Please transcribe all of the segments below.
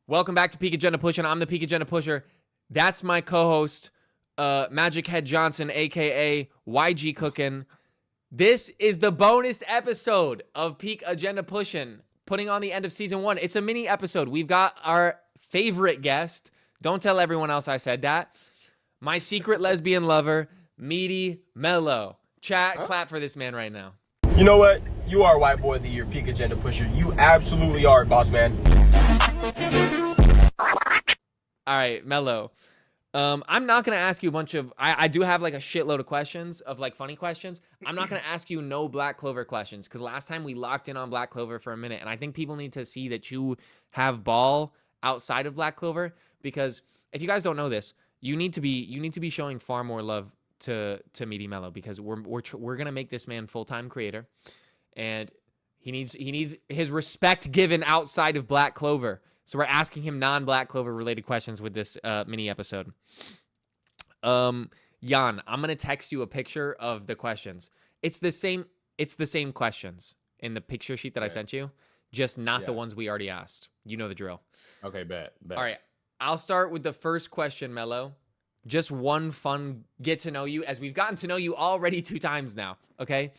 Welcome back to Peak Agenda Pusher. I'm the Peak Agenda Pusher. That's my co-host, Magic Head Johnson, aka ygcookin. This is the bonus episode of Peak Agenda Pushin', putting on the end of season 1. It's a mini episode. We've got our favorite guest. Don't tell everyone else I said that. My secret lesbian lover, Meaty Melo. Chat, clap for this man right now. You know what? You are White Boy of the Year, Peak Agenda Pusher. You absolutely are, boss man. All right, Melo. I'm not going to ask you a bunch of... I do have like a shitload of questions, of like funny questions. I'm not going to ask you no Black Clover questions because last time we locked in on Black Clover for a minute, and I think people need to see that you have ball outside of Black Clover, because if you guys don't know this, you need to be showing far more love to Meaty Melo, because we're going to make this man full-time creator, and he needs his respect given outside of Black Clover. So we're asking him non-Black Clover related questions with this mini episode. Jan, I'm gonna text you a picture of the questions. It's the same questions in the picture sheet that I sent you, just not the ones we already asked. You know the drill. Okay, bet. All right, I'll start with the first question, Melo. Just one fun get to know you, as we've gotten to know you already 2 times now. Okay,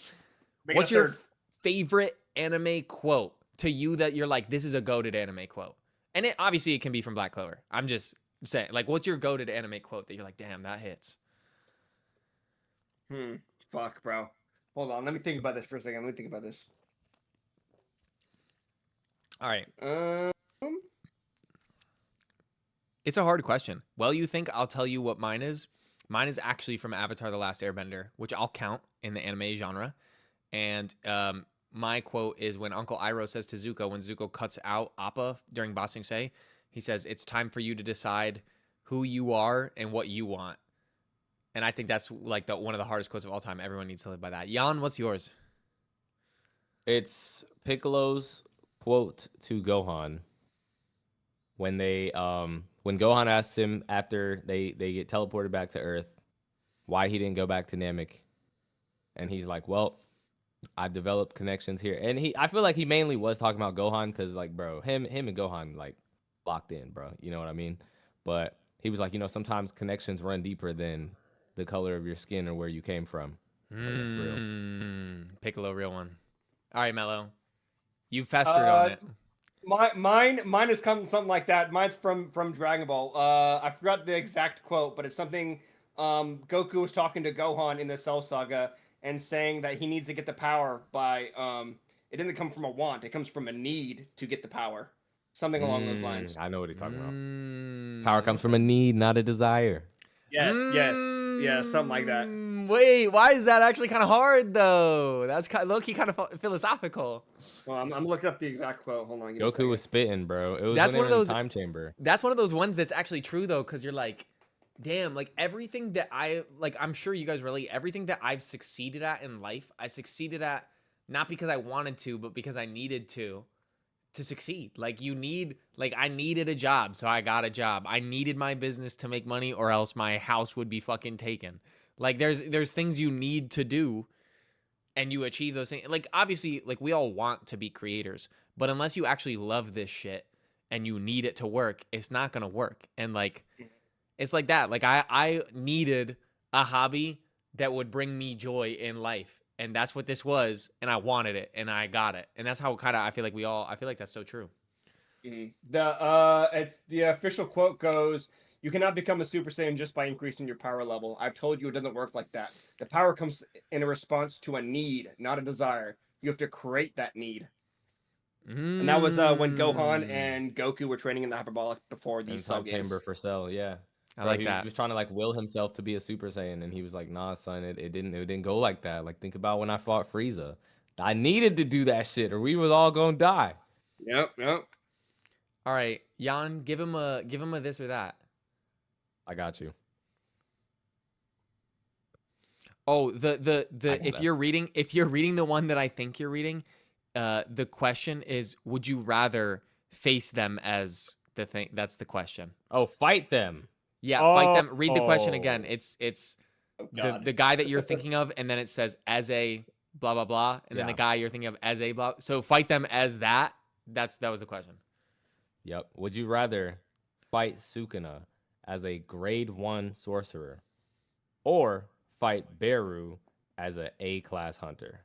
what's your favorite anime quote to you that you're like, this is a goated anime quote? And it can be from Black Clover. I'm just saying, like, what's your goated anime quote that you're like, damn, that hits? Fuck, bro. Hold on. Let me think about this for a second. All right. It's a hard question. Well, you think I'll tell you what mine is? Mine is actually from Avatar: The Last Airbender, which I'll count in the anime genre. And my quote is when Uncle Iroh says to Zuko, when Zuko cuts out Appa during Ba Sing Se, he says, "It's time for you to decide who you are and what you want." And I think that's like one of the hardest quotes of all time. Everyone needs to live by that. Jan, what's yours? It's Piccolo's quote to Gohan when when Gohan asks him after they get teleported back to Earth why he didn't go back to Namek, and he's like, "Well, I developed connections here." And I feel like he mainly was talking about Gohan because, like, bro, him and Gohan, like, locked in, bro. You know what I mean? But he was like, sometimes connections run deeper than the color of your skin or where you came from. That's real. Piccolo, real one. All right, Melo. You festered on it. Mine is something like that. Mine's from Dragon Ball. I forgot the exact quote, but it's something Goku was talking to Gohan in the Cell Saga, and saying that he needs to get the power by it doesn't come from a want, it comes from a need to get the power. Something along those lines. I know what he's talking about. Power comes from a need, not a desire. Yes, yeah, something like that. Wait, why is that actually kind of hard though? That's low-key kind of philosophical. Well, I'm looking up the exact quote. Hold on. Goku was spitting, bro. It was that's one of those time chamber. That's one of those ones that's actually true though, because you're like, damn, like everything that I'm sure you guys relate, everything that I've succeeded at in life, I succeeded at not because I wanted to, but because I needed to succeed. Like I needed a job, so I got a job. I needed my business to make money, or else my house would be fucking taken. Like there's things you need to do, and you achieve those things. Like obviously, like we all want to be creators, but unless you actually love this shit and you need it to work, it's not gonna work. And like, it's like that. Like I needed a hobby that would bring me joy in life. And that's what this was. And I wanted it and I got it. And that's how kind of, I feel like that's so true. It's the official quote goes, "You cannot become a Super Saiyan just by increasing your power level. I've told you it doesn't work like that. The power comes in a response to a need, not a desire. You have to create that need." And that was when Gohan and Goku were training in the hyperbolic before these Cell games. Chamber for Cell, yeah. I like that. He was trying to like will himself to be a Super Saiyan, and he was like, "Nah, son, it didn't go like that. Like, think about when I fought Frieza. I needed to do that shit, or we was all gonna die." Yep. All right, Jan, give him a this or that. I got you. Oh, if you're reading the one that I think you're reading, the question is, would you rather face them as the thing? That's the question. Oh, fight them. Yeah, fight them. Read the question again. It's the guy that you're thinking of, and then it says as a blah blah blah, and then the guy you're thinking of as a blah. So fight them as that. That was the question. Yep. Would you rather fight Sukuna as a grade 1 sorcerer or fight Beru as a A-class hunter?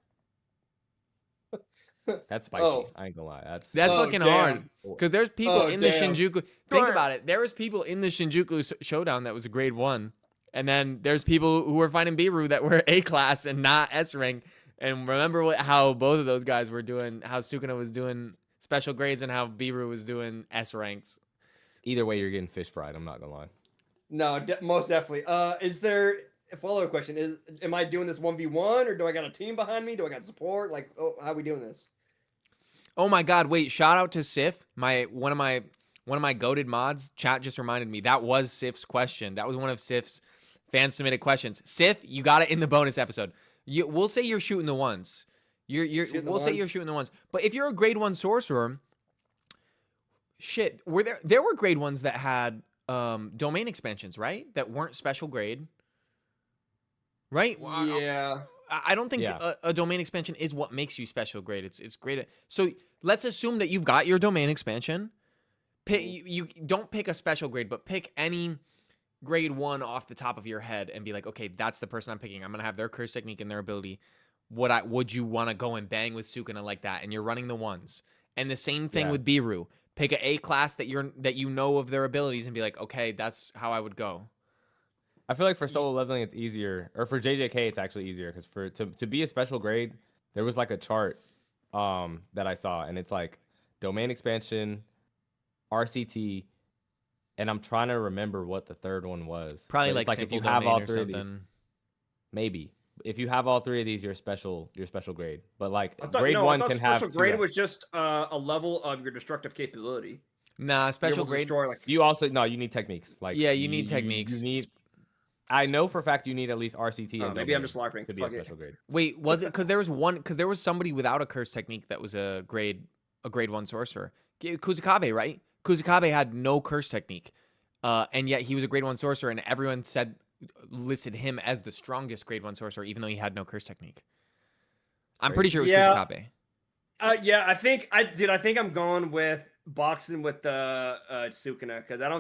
That's spicy. Oh. I ain't gonna lie. That's That's Oh, fucking damn. hard. Because there's people Oh, in the damn. Shinjuku. Think about it. There was people in the Shinjuku showdown that was a grade 1. And then there's people who were fighting Biru that were A class and not S rank. And remember how both of those guys were doing, how Sukuna was doing special grades and how Biru was doing S ranks. either way, you're getting fish fried. I'm not gonna lie. No, most definitely. Is there a follow-up question? Am I doing this 1v1 or do I got a team behind me? Do I got support? Like, how are we doing this? Oh my God! Wait! Shout out to Sif, one of my goated mods. Chat just reminded me that was Sif's question. That was one of Sif's fan submitted questions. Sif, you got it in the bonus episode. We'll say you're shooting the ones. We'll say you're shooting the ones. But if you're a grade 1 sorcerer, shit, there were grade 1s that had domain expansions, right? That weren't special grade, right? Yeah. I don't think Yeah. a domain expansion is what makes you special grade. It's great. So let's assume that you've got your domain expansion. You don't pick a special grade, but pick any grade 1 off the top of your head and be like, okay, that's the person I'm picking. I'm gonna have their curse technique and their ability. Would you want to go and bang with Sukuna like that? And you're running the ones. And the same thing with Biru. Pick a class that you know of their abilities and be like, okay, that's how I would go. I feel like for solo leveling, it's easier, or for JJK, it's actually easier because to be a special grade, there was like a chart that I saw, and it's like domain expansion, RCT, and I'm trying to remember what the third one was. Probably But it's like if simple you have domain all or three of these, something. maybe if you have all three of these, you're special grade. But like I thought, grade no, I 1 thought can have special two grade of- was just a level of your destructive capability. Nah, You're special able to grade. destroy, like, You also you need techniques. Like Yeah, you need techniques. You need. I know for a fact you need at least RCT. oh, and maybe I'm domain just LARPing. to be a Fuck it. special grade. Wait, was it because there was somebody without a curse technique that was a grade 1 sorcerer? Kuzakabe, right? Kuzakabe had no curse technique, and yet he was a grade 1 sorcerer, and everyone listed him as the strongest grade 1 sorcerer, even though he had no curse technique. I'm pretty sure it was Kuzakabe. Yeah, I think I'm going with boxing with the Sukuna because I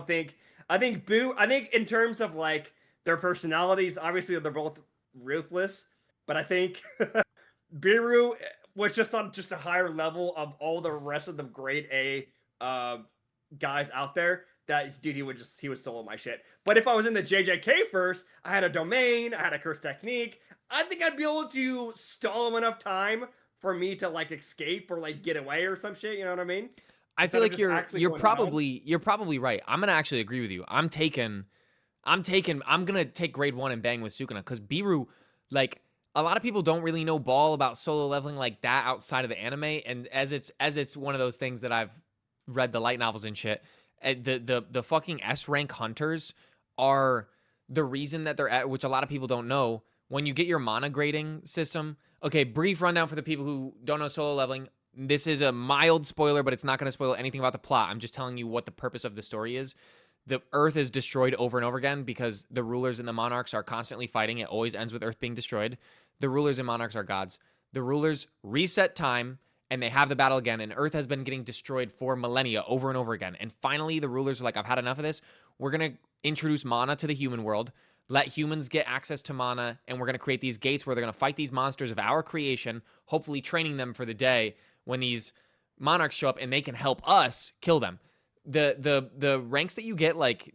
think in terms of like their personalities, obviously they're both ruthless, but I think Biru was just on a higher level of all the rest of the grade A guys out there. That dude, he would solo my shit. But if I was in the JJK first, I had a domain, I had a curse technique. I think I'd be able to stall him enough time for me to like escape or like get away or some shit. You know what I mean? I feel like you're going probably right. I'm gonna actually agree with you. I'm gonna take grade 1 and bang with Sukuna because Biru, like a lot of people don't really know ball about solo leveling like that outside of the anime, and as it's one of those things that I've read the light novels and shit. The fucking S rank hunters are the reason that they're at, which a lot of people don't know. When you get your mana grading system, okay, brief rundown for the people who don't know solo leveling. This is a mild spoiler, but it's not going to spoil anything about the plot. I'm just telling you what the purpose of the story is. The Earth is destroyed over and over again because the rulers and the monarchs are constantly fighting. It always ends with Earth being destroyed. The rulers and monarchs are gods. The rulers reset time, and they have the battle again, and Earth has been getting destroyed for millennia over and over again. And finally, the rulers are like, I've had enough of this. We're going to introduce mana to the human world, let humans get access to mana, and we're going to create these gates where they're going to fight these monsters of our creation, hopefully training them for the day when these monarchs show up and they can help us kill them. The ranks that you get, like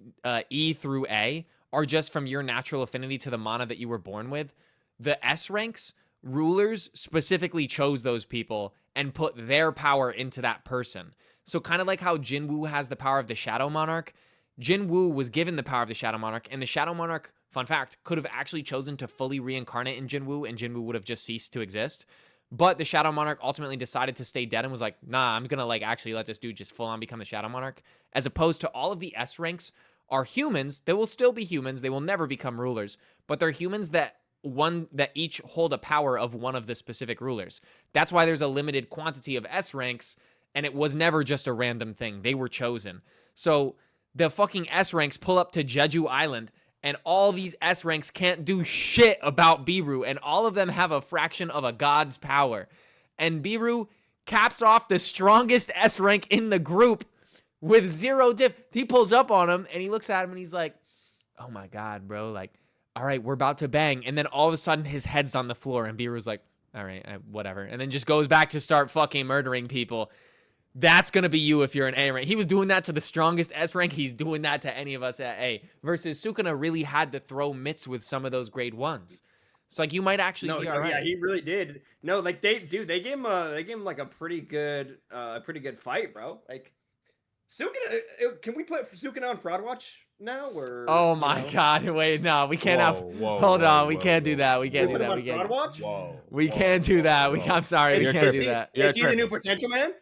E through A, are just from your natural affinity to the mana that you were born with. The S ranks, rulers specifically chose those people and put their power into that person. So kind of like how Jinwoo has the power of the Shadow Monarch, Jinwoo was given the power of the Shadow Monarch, and the Shadow Monarch, fun fact, could have actually chosen to fully reincarnate in Jinwoo, and Jinwoo would have just ceased to exist. But the Shadow Monarch ultimately decided to stay dead and was like, nah, I'm going to like actually let this dude just full on become the Shadow Monarch. As opposed to all of the S ranks are humans. They will still be humans. They will never become rulers, but they're humans that each hold a power of one of the specific rulers. That's why there's a limited quantity of S ranks, and it was never just a random thing. They were chosen. So the fucking S ranks pull up to Jeju Island, and all these S ranks can't do shit about Biru, and all of them have a fraction of a god's power. And Biru caps off the strongest S rank in the group with 0 diff. He pulls up on him and he looks at him and he's like, oh my God, bro. Like, all right, we're about to bang. And then all of a sudden his head's on the floor and Biru's like, all right, whatever. And then just goes back to start fucking murdering people. That's going to be you if you're an A rank. He was doing that to the strongest S rank. He's doing that to any of us at A. Versus Sukuna really had to throw mitts with some of those grade 1s. So like you might actually be all right. Yeah, he really did. No, like they gave him like a pretty good fight, bro. Like Sukuna, can we put Sukuna on Fraud Watch now? Or oh my God! Wait, no, we can't have. Hold on, we can't do that. We can't do that. We can't. We can't do that. I'm sorry, we can't do that. Is he the new potential man?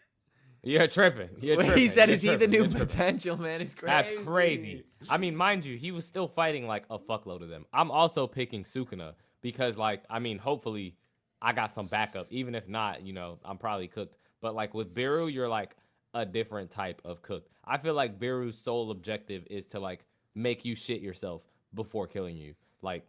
You're tripping. He said, "Is he the new potential man?" It's crazy. That's crazy. I mean, mind you, he was still fighting like a fuckload of them. I'm also picking Sukuna because, like, I mean, hopefully, I got some backup. Even if not, I'm probably cooked. But like with Biru, you're like a different type of cooked. I feel like Biru's sole objective is to like make you shit yourself before killing you. Like,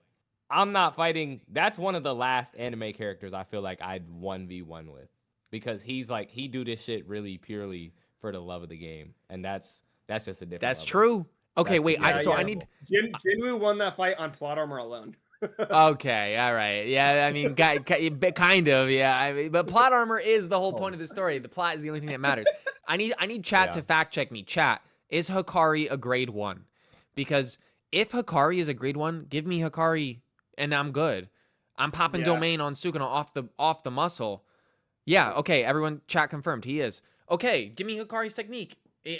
I'm not fighting. That's one of the last anime characters I feel like I'd 1v1 with. Because he's like, he do this shit really purely for the love of the game. And that's just a different That's level. true. Okay, That's wait. I need... Jinwoo won that fight on plot armor alone. Okay, all right. Yeah, I mean, kind of, yeah. But plot armor is the whole point of the story. The plot is the only thing that matters. I need chat to fact check me. Chat, is Hikari a grade 1? Because if Hikari is a grade 1, give me Hikari and I'm good. I'm popping domain on Sukuna off the muscle. Yeah, okay, everyone, chat confirmed. He is. Okay, give me Hikari's technique.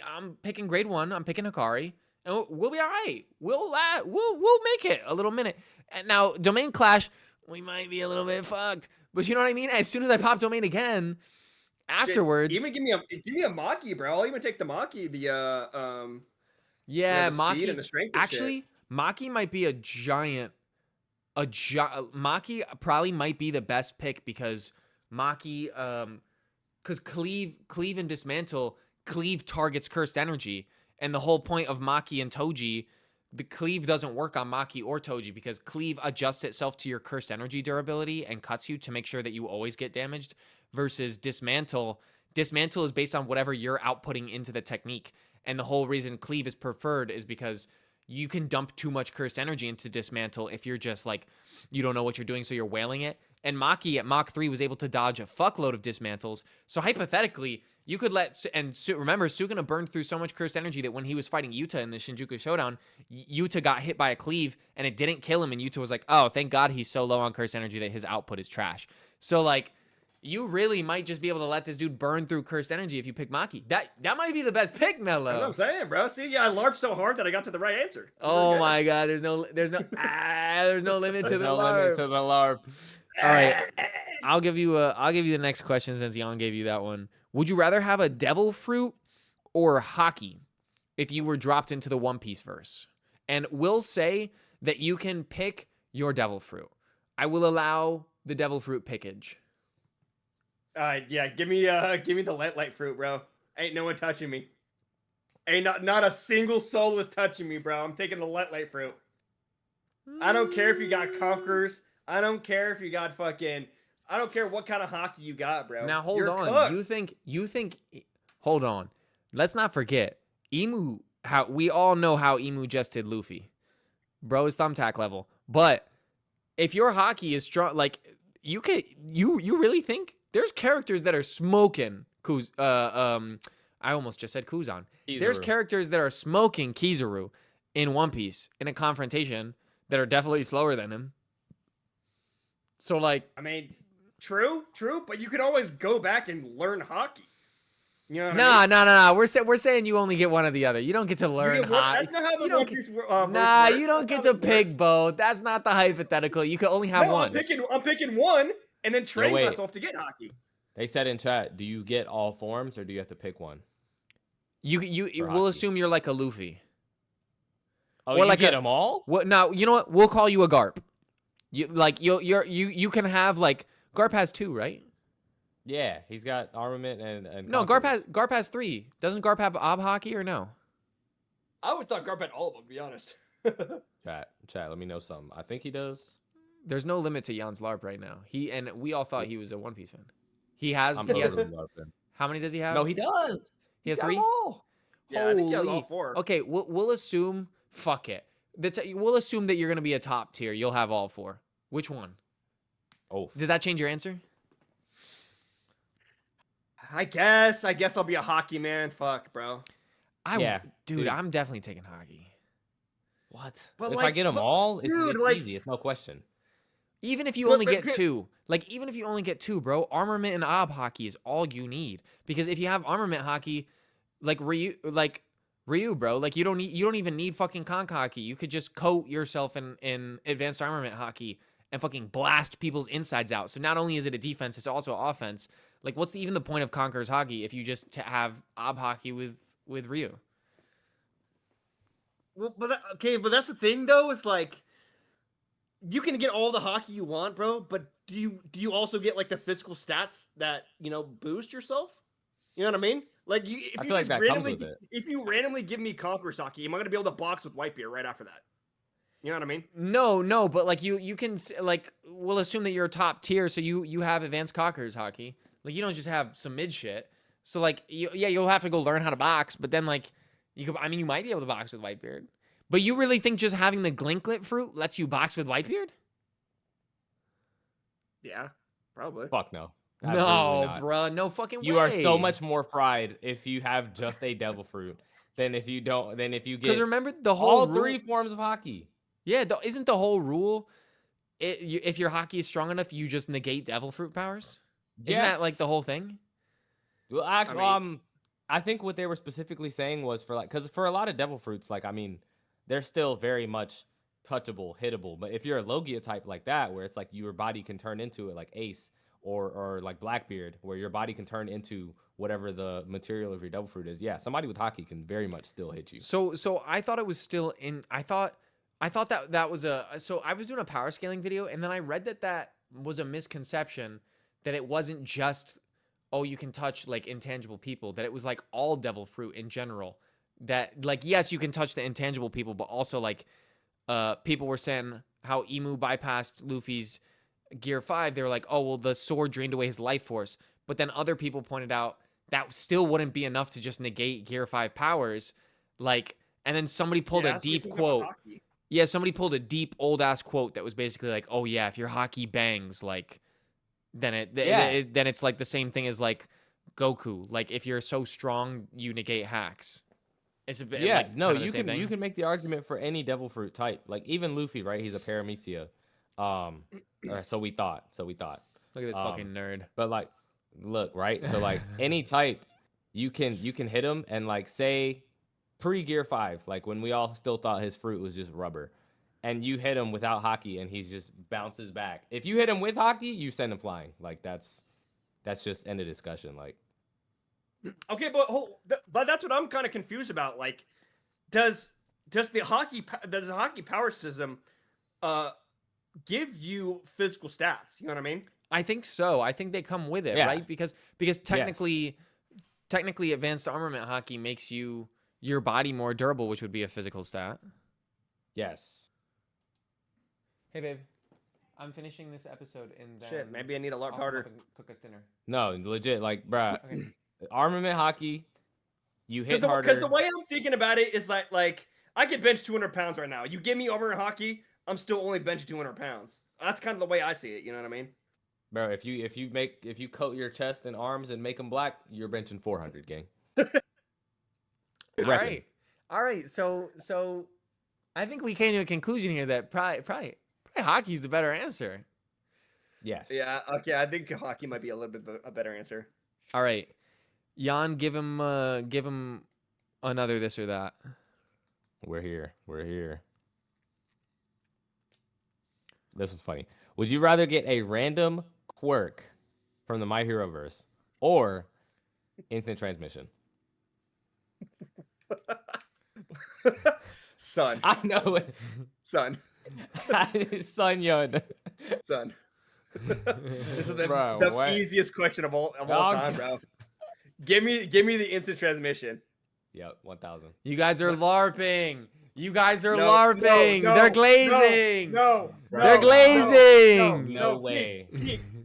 I'm picking grade 1. I'm picking Hikari. And we'll be all right. We'll make it a little minute. And now, domain clash, we might be a little bit fucked. But you know what I mean? As soon as I pop domain again, afterwards... Even give me a Maki, bro. I'll even take the Maki, yeah, the Maki. Speed and the strength actually, Maki might be a giant... Maki probably might be the best pick because... Maki, because cleave and dismantle, cleave targets cursed energy, and the whole point of Maki and Toji, the cleave doesn't work on Maki or Toji because cleave adjusts itself to your cursed energy durability and cuts you to make sure that you always get damaged, versus dismantle is based on whatever you're outputting into the technique, and the whole reason cleave is preferred is because you can dump too much cursed energy into dismantle if you're just like, you don't know what you're doing, so you're wailing it. And Maki at Mach 3 was able to dodge a fuckload of dismantles. So hypothetically, you could remember, Sukuna burned through so much cursed energy that when he was fighting Yuta in the Shinjuku Showdown, Yuta got hit by a cleave and it didn't kill him. And Yuta was like, oh, thank God he's so low on cursed energy that his output is trash. So like, you really might just be able to let this dude burn through cursed energy if you pick Maki. That might be the best pick, Melo. That's what I'm saying, bro. See, I LARPed so hard that I got to the right answer. Oh my God, there's no limit to the LARP. All right, I'll give you the next question since Jan gave you that one. Would you rather have a devil fruit or Haki if you were dropped into the One Piece verse? And we'll say that you can pick your devil fruit. I will allow the devil fruit pickage. Yeah, give me the light fruit, bro. Ain't no one touching me. Ain't not a single soul is touching me, bro. I'm taking the light fruit. I don't care if you got conquerors. I don't care if you got I don't care what kind of Haki you got, bro. Now hold on. Cooked. You think hold on. Let's not forget Emu. How we all know how Emu just did Luffy. Bro is thumbtack level. But if your Haki is strong, like you really think there's characters that are smoking I almost just said Kuzan. Kizaru. There's characters that are smoking Kizaru in One Piece in a confrontation that are definitely slower than him. So like, I mean, true, but you can always go back and learn Haki. You know nah. We're saying you only get one or the other. You don't get to learn Haki. That's not how the One Piece you don't get to pick both. That's not the hypothetical. You can only have one. I'm picking one and then train myself to get Haki. They said in chat, do you get all forms or do you have to pick one? We'll assume you're like a Luffy. Oh, or you like get them all? What? Now you know what? We'll call you a Garp. You can have like Garp has 2, right? Yeah, he's got armament and no, Garp has 3. Doesn't Garp have Ob Haki or no? I always thought Garp had all of them, to be honest. Chat, let me know something. I think he does. There's no limit to Jan's LARP right now. We all thought he was a One Piece fan. He has. How many does he have? No, he does. He has got 3. them all. Yeah, I think he has all Holy. 4. Okay, we'll assume. Fuck it. We'll assume that you're gonna be a top tier. You'll have all 4. Which one? Oh, Does that change your answer? I guess I'll be a hockey man. Fuck, bro. Yeah, Dude, dude. I'm definitely taking hockey. what? But, If I like, get them but- all, it's, dude, it's like- easy. It's no question. Even if you But- only but get could- 2, like even if you only get 2, bro, armament and ob hockey is all you need. Because if you have armament hockey, like Ryu, bro, like you don't even need fucking conk hockey. You could just coat yourself in advanced armament hockey and fucking blast people's insides out. So not only is it a defense, it's also an offense. Like what's even the point of Conqueror's hockey if you just have ob hockey with Ryu? Well, but that's the thing though. Is like, you can get all the hockey you want, bro. But do you also get like the physical stats that boost yourself? You know what I mean? Like I feel like that comes with it. if you randomly give me Conqueror's hockey, am I gonna be able to box with Whitebeard right after that? You know what I mean? No, but like you can like we'll assume that you're top tier, so you have advanced Conqueror's hockey. Like you don't just have some mid shit. So like you'll have to go learn how to box, but then like you might be able to box with Whitebeard. But you really think just having the Glinklet fruit lets you box with Whitebeard? Yeah, probably. Fuck no. Absolutely No, not. bruh, no fucking way. You are so much more fried if you have just a devil fruit than if you don't. Than if you Because get remember the whole all rule, 3 forms of hockey. Yeah, isn't the whole rule if your hockey is strong enough, you just negate devil fruit powers? Isn't that like Yes. the whole thing? Well, actually, I I think what they were specifically saying was for like, because for a lot of devil fruits, like they're still very much touchable, hittable. But if you're a Logia type like that, where it's like your body can turn into it, like Ace or like Blackbeard, where your body can turn into whatever the material of your devil fruit is. Yeah, somebody with hockey can very much still hit you. So I thought it was still in. I thought that was a. So I was doing a power scaling video, and then I read that was a misconception, that it wasn't just, oh, you can touch like intangible people, that it was like all devil fruit in general. That like yes, you can touch the intangible people, but also like people were saying how Emu bypassed Luffy's Gear 5. They were like, oh well, the sword drained away his life force. But then other people pointed out that still wouldn't be enough to just negate Gear 5 powers. Like, and then somebody pulled a deep quote. Yeah, somebody pulled a deep old ass quote that was basically like, "Oh yeah, if your hockey bangs, like, then then it's like the same thing as like Goku. Like, if you're so strong, you negate hacks." It's a bit like, no, kinda the you same thing. can make the argument for any devil fruit type. Like even Luffy, right? He's a Paramecia. Or so we thought. Look at this fucking nerd. But like, look, right? So like any type, you can hit him and like say pre-Gear 5, like when we all still thought his fruit was just rubber, and you hit him without hockey and he just bounces back. If you hit him with hockey, you send him flying. Like that's just end of discussion. Like, Okay, but that's what I'm kind of confused about. Like, does the hockey power system give you physical stats? You know what I mean? I think so. I think they come with it, Yeah. right? Because technically advanced armament hockey makes your body more durable, which would be a physical stat. yes. Hey babe, I'm finishing this episode and then Shit, maybe I need a lot I'll come powder. up and cook us dinner. No, legit. Like, bruh, Okay. armament hockey, you hit Because harder. the way I'm thinking about it is like I could bench 200 pounds right now. You give me armor and hockey, I'm still only benching 200 pounds. That's kind of the way I see it. You know what I mean? Bro, if you coat your chest and arms and make them black, you're benching 400, gang. All right. So I think we came to a conclusion here that probably hockey's the better answer. Yes. Yeah. Okay. I think hockey might be a little bit a better answer. All right, Jan, give him another this or that. We're here. This is funny. Would you rather get a random quirk from the My Hero verse or instant transmission? Son. I know it. Son. Son Yun. Son. This is the Bro, what? easiest question of all Oh, time, bro. Give me the instant transmission. Yep, 1,000. You guys are LARPing. You guys are No, LARPing. no, They're no, glazing. No. They're glazing. No way.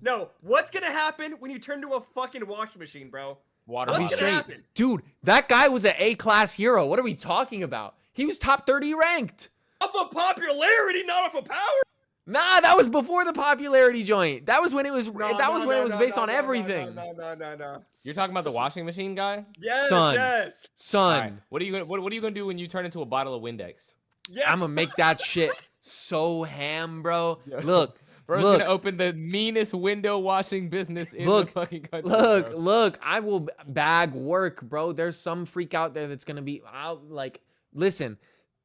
No. What's gonna happen when you turn to a fucking washing machine, bro? Water I'll be What's bottle. gonna straight. happen? Dude, that guy was an A-class hero. What are we talking about? He was top 30 ranked. Off of popularity, not off of power. Nah, that was before the popularity joint. That was when it was based on everything. No. You're talking about the washing machine guy? Yes, Son. yes, Son, All right. What are you gonna do when you turn into a bottle of Windex? yeah. I'm gonna make that shit so ham, bro. Yo, Look, Bro's look, gonna open the meanest window washing business in the Look, fucking country. look, bro. look. I will bag work, bro. There's some freak out there that's gonna be out. Like, listen,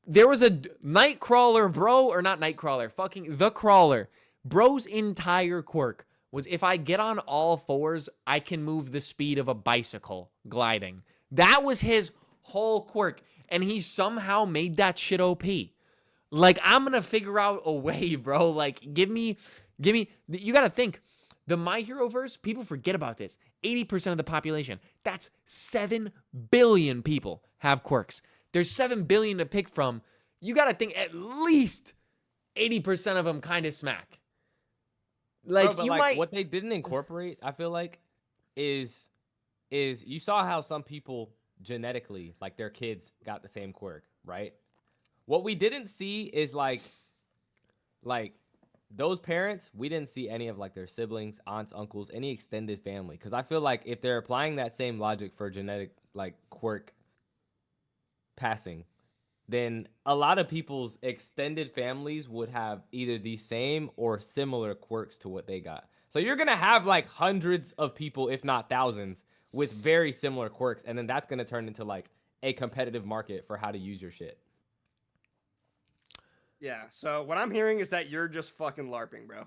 there was a Nightcrawler, bro, or not Nightcrawler, fucking the Crawler. Bro's entire quirk was if I get on all fours, I can move the speed of a bicycle gliding. That was his whole quirk, and he somehow made that shit OP. Like, I'm gonna figure out a way, bro. Like, give me. You gotta think. The My Hero verse, people forget about this. 80% of the population. That's 7 billion people have quirks. There's 7 billion to pick from. You gotta think at least 80% of them kind of smack. Like, Bro, but you like, might. what they didn't incorporate, I feel like, is you saw how some people genetically, like their kids got the same quirk, right? What we didn't see is like those parents, we didn't see any of like their siblings, aunts, uncles, any extended family. Because I feel like if they're applying that same logic for genetic like quirk passing, then a lot of people's extended families would have either the same or similar quirks to what they got. So you're gonna have like hundreds of people, if not thousands, with very similar quirks, and then that's gonna turn into like a competitive market for how to use your shit. Yeah. So what I'm hearing is that you're just fucking LARPing, bro.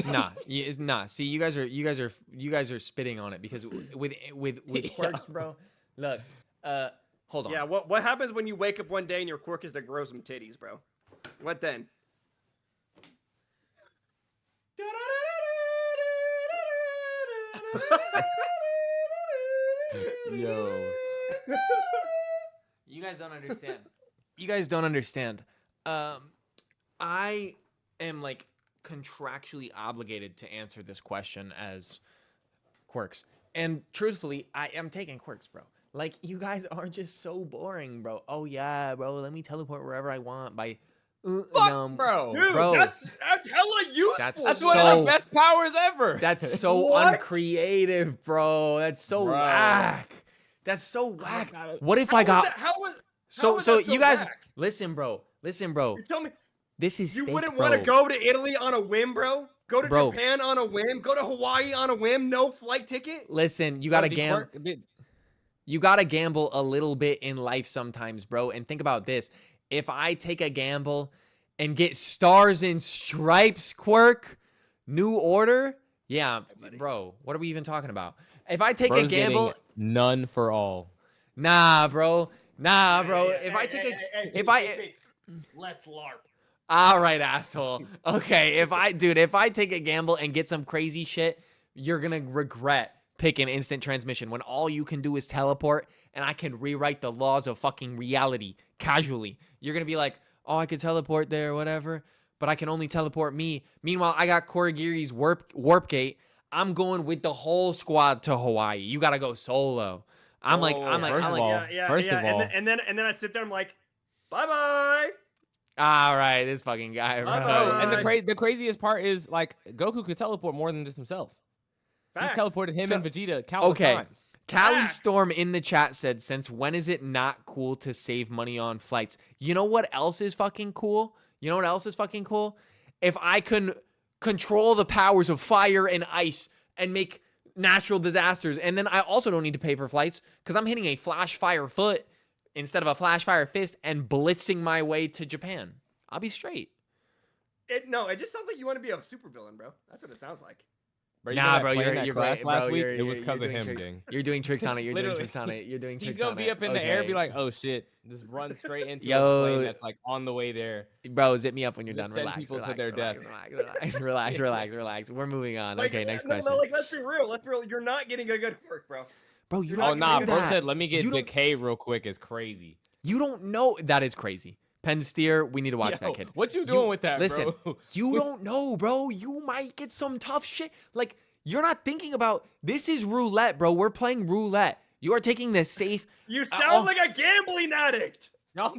Nah. See, you guys are spitting on it because with quirks, bro. Look, hold on. Yeah. What happens when you wake up one day and your quirk is to grow some titties, bro? What then? Yo. You guys don't understand. You guys don't understand. I am like contractually obligated to answer this question as quirks. And truthfully, I am taking quirks, bro. Like, you guys are just so boring, bro. Oh yeah, bro, let me teleport wherever I want by Fuck, bro. Dude, Bro. that's hella useful. That's So- one of the best powers ever. That's so What? uncreative, bro. That's so Bro. whack. That's so whack. God. What if How I is got that- how is so is that you guys whack? listen, bro. You tell me This is you steak, wouldn't bro. want to go to Italy on a whim, bro? Go to Bro. Japan on a whim? Go to Hawaii on a whim? No flight ticket? Listen, you Bro, gotta the gamble. quirk- You gotta gamble a little bit in life sometimes, bro. And think about this: if I take a gamble and get Stars and Stripes quirk, New Order, yeah, bro. What are we even talking about? If I take a Bro's gamble, getting none for all. nah, bro. If I take let's LARP. all right, asshole. Okay, if I take a gamble and get some crazy shit, you're gonna regret picking instant transmission when all you can do is teleport and I can rewrite the laws of fucking reality casually. You're gonna be like, oh, I could teleport there, whatever, but I can only teleport me. Meanwhile, I got Korigiri's warp gate. I'm going with the whole squad to Hawaii. You gotta go solo. I'm like, first of all, first of all, and then I sit there. I'm like, bye bye. all right, this fucking guy, bro. Bye-bye. and the craziest part is like Goku could teleport more than just himself. He's teleported him and Vegeta countless times. Callie Facts. Storm in the chat said, since when is it not cool to save money on flights? You know what else is fucking cool? If I can control the powers of fire and ice and make natural disasters. And then I also don't need to pay for flights because I'm hitting a flash fire foot instead of a flash fire fist and blitzing my way to Japan. I'll be straight. It just sounds like you want to be a supervillain, bro. That's what it sounds like. Bro, you Nah, know that bro, plane you're that great, crashed last bro. week? You're It was because of doing him, tricks. gang. You're doing tricks on it. You're doing Literally. tricks on it. You're doing tricks He's gonna on be it. up in the air, Okay. be like, "Oh shit!" Just run straight into Yo. a plane that's like on the way there. Bro, zip me up when you're Just done. send Relax, people to relax, their relax, death. relax. We're moving on. Like, Okay, next no, question. like, let's be real. You're not getting a good quirk, bro. Bro, you Oh don't nah, know bro that. said, "Let me get You don't- decay real quick." Is crazy. You don't know. That is crazy. Penn Steer, we need to watch Yo, that kid. What you doing with that, Listen, bro? you don't know, bro. You might get some tough shit. Like, you're not thinking about, this is roulette, bro. We're playing roulette. You are taking the safe. You sound like a gambling addict. No,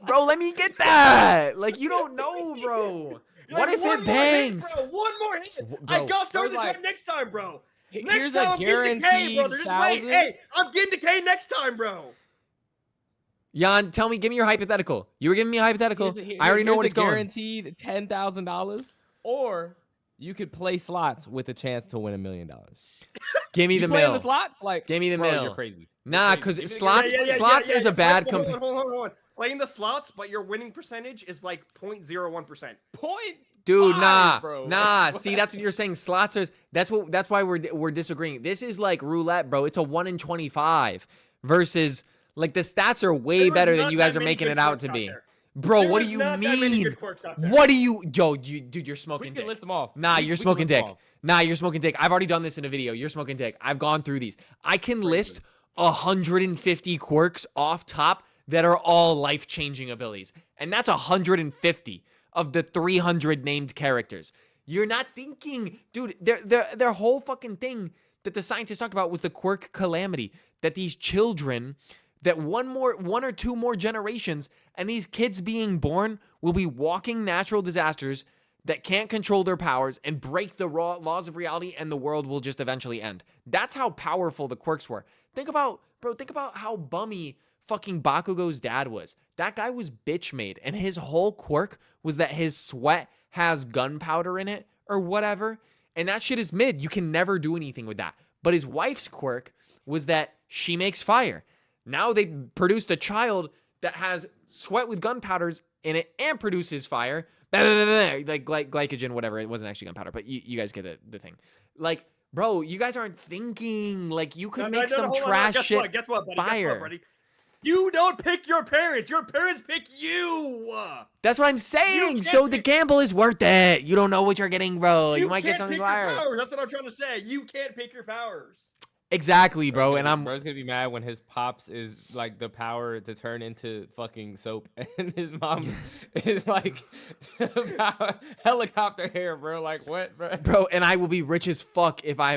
Bro, let me get that. Like, you don't know, bro. You're What like, if "One it more hit, bangs? bro. One more hit. I Bro, got started there's like- time next time, bro. Next here's time a I'm getting the K, guaranteed brother. Just wait. 1,000. Hey, I'm getting the K next time, bro. Jan, give me your hypothetical. You were giving me a hypothetical. I already know what it's going. Guaranteed $10,000, or you could play slots with a chance to win $1 million. Give me You the playing mill. the slots? Like, Give me the bro, mill. You're crazy. Nah, because slots is a bad Hold comp. on. Playing the slots, but your winning percentage is like 0.01%. Point. Dude, Five, bro. nah. See, that's what you're saying. Slots are. That's why we're disagreeing. This is like roulette, bro. It's a 1 in 25 versus like the stats are way There was better than not you guys that are many making good it out quirks to out be. there. Bro, There what do was you not that many mean? good quirks out there. What do you, dude, you're We smoking can dick. list them off. Nah, We you're can smoking list them dick. off. Nah, you're smoking dick. I've already done this in a video. You're smoking dick. I've gone through these. I can list 150 quirks off top that are all life-changing abilities. And that's 150 of the 300 named characters. You're not thinking, dude, their whole fucking thing that the scientists talked about was the quirk calamity. That these children, that one or two more generations, and these kids being born will be walking natural disasters that can't control their powers and break the laws of reality, and the world will just eventually end. That's how powerful the quirks were. Think about how bummy fucking Bakugo's dad was. That guy was bitch made, and his whole quirk was that his sweat has gunpowder in it or whatever, and that shit is mid. You can never do anything with that. But his wife's quirk was that she makes fire. Now they produced a child that has sweat with gunpowders in it and produces fire. Like glycogen, whatever. It wasn't actually gunpowder, but you guys get the thing. Like, bro, you guys aren't thinking. Like, you could make some hold on, trash shit Guess what, buddy? fire. Guess what, buddy? You don't pick your parents. Your parents pick you. That's what I'm saying. can't So the pick- gamble is worth it. You don't know what you're getting, bro. You might get can't something pick your fire. powers. That's what I'm trying to say. You can't pick your powers. Exactly, bro. And I'm Bro's gonna be mad when his pops is like the power to turn into fucking soap, and his mom is like helicopter hair, bro. Like what, bro? bro, and I will be rich as fuck if I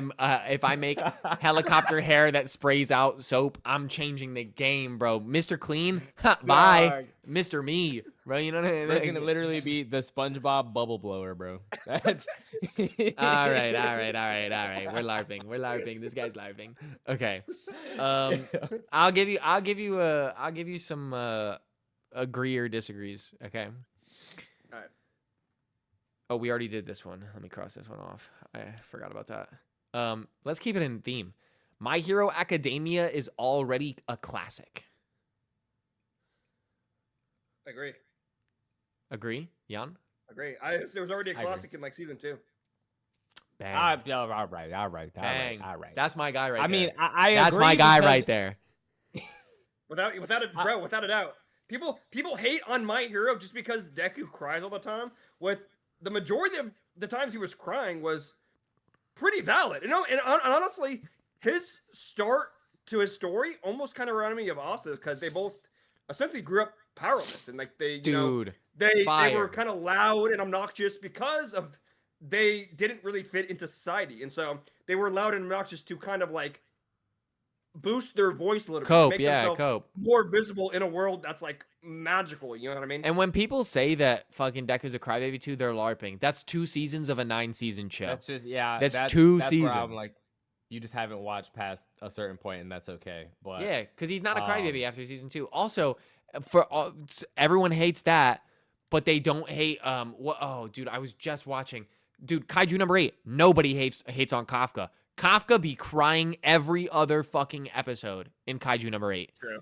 make helicopter hair that sprays out soap. I'm changing the game, bro. Mr. Clean, bye. Dog. Mr. Me, bro. You know what I mean? Bro's gonna literally be the SpongeBob bubble blower, bro. That's all right. We're LARPing. This guy's LARPing. Okay. I'll give you some agree or disagrees. Okay. All right. Oh, we already did this one. Let me cross this one off. I forgot about that. Let's keep it in theme. My Hero Academia is already a classic. Agree. Agree, Jan? Agree. There was already a I agree. classic in like season 2. Bang. all right. Bang. All right. That's my guy right I there. mean, I That's agree my guy because- right there. Without a doubt. People hate on My Hero just because Deku cries all the time. With the majority of the times he was crying was pretty valid. And honestly, his start to his story almost kind of reminded me of Asa's, because they both essentially grew up powerless, and like they Dude, they fire. were kind of loud and obnoxious because of they didn't really fit into society, and so they were loud and obnoxious to kind of like boost their voice a little Cope, bit, make yeah, themselves cope. more visible in a world that's like magical. You know what I mean? And when people say that fucking Deku's a crybaby too, they're LARPing. That's 2 seasons of a 9-season show. That's just That's 2 where I'm seasons. like, you just haven't watched past a certain point, and that's okay. But Yeah, because he's not a crybaby after season 2. Also, everyone hates that, but they don't hate oh, dude, I was just watching. Dude, Kaiju number 8. Nobody hates on Kafka. Kafka be crying every other fucking episode in Kaiju number 8. True.